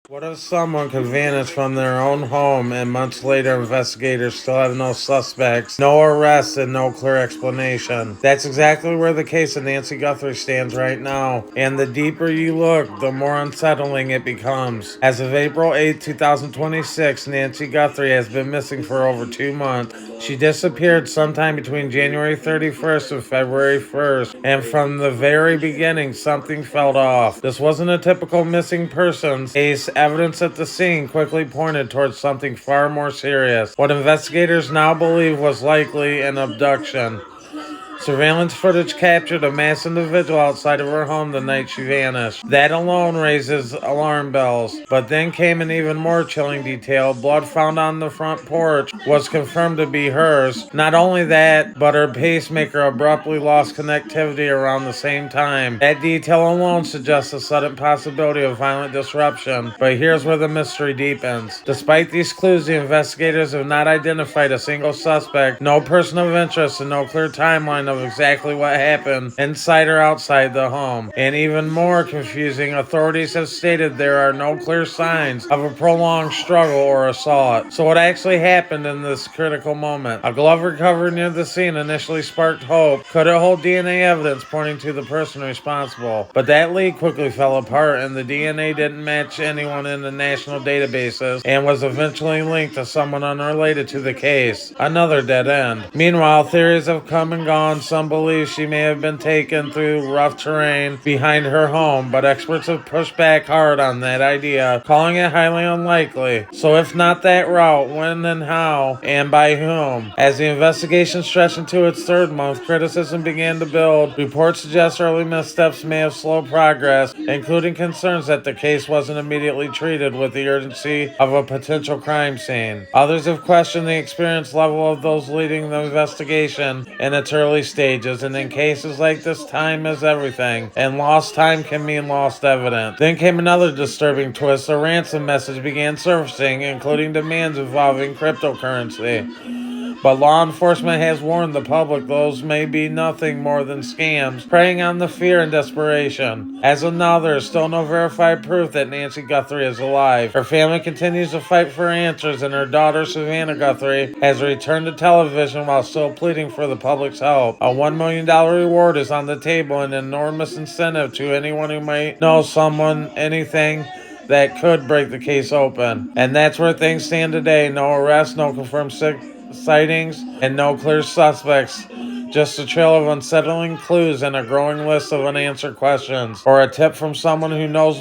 What if someone could vanish from their own home and months later investigators still have no suspects, no arrests, and no clear explanation? That's exactly where the case of Nancy Guthrie stands right now. And the deeper you look, the more unsettling it becomes. As of April 8, 2026, Nancy Guthrie has been missing for over 2 months. She disappeared sometime between January 31st and February 1st, and from the very beginning, something felt off. This wasn't a typical missing persons case. Evidence at the scene quickly pointed towards something far more serious, what investigators now believe was likely an abduction. Surveillance footage captured a masked individual outside of her home the night she vanished. That alone raises alarm bells. But then came an even more chilling detail. Blood found on the front porch was confirmed to be hers. Not only that, but her pacemaker abruptly lost connectivity around the same time. That detail alone suggests a sudden possibility of violent disruption. But here's where the mystery deepens. Despite these clues, the investigators have not identified a single suspect, no person of interest, and no clear timeline of exactly what happened inside or outside the home. And even more confusing, authorities have stated there are no clear signs of a prolonged struggle or assault. So what actually happened in this critical moment? A glove recovered near the scene initially sparked hope. Could it hold DNA evidence pointing to the person responsible? But that lead quickly fell apart, and the DNA didn't match anyone in the national databases and was eventually linked to someone unrelated to the case. Another dead end. Meanwhile, theories have come and gone. Some believe she may have been taken through rough terrain behind her home, but experts have pushed back hard on that idea, calling it highly unlikely. So if not that route, when and how, and by whom? As the investigation stretched into its third month, criticism began to build. Reports suggest early missteps may have slowed progress, including concerns that the case wasn't immediately treated with the urgency of a potential crime scene. Others have questioned the experience level of those leading the investigation in its early stages, and in cases like this, time is everything, and lost time can mean lost evidence. Then came another disturbing twist. A ransom message began surfacing, including demands involving cryptocurrency. But law enforcement has warned the public those may be nothing more than scams, preying on the fear and desperation. As of now, there is still no verified proof that Nancy Guthrie is alive. Her family continues to fight for answers, and her daughter, Savannah Guthrie, has returned to television while still pleading for the public's help. A $1 million reward is on the table, an enormous incentive to anyone who might know someone, anything that could break the case open. And that's where things stand today. No arrests, no confirmed sightings, and no clear suspects. Just a trail of unsettling clues and a growing list of unanswered questions, or a tip from someone who knows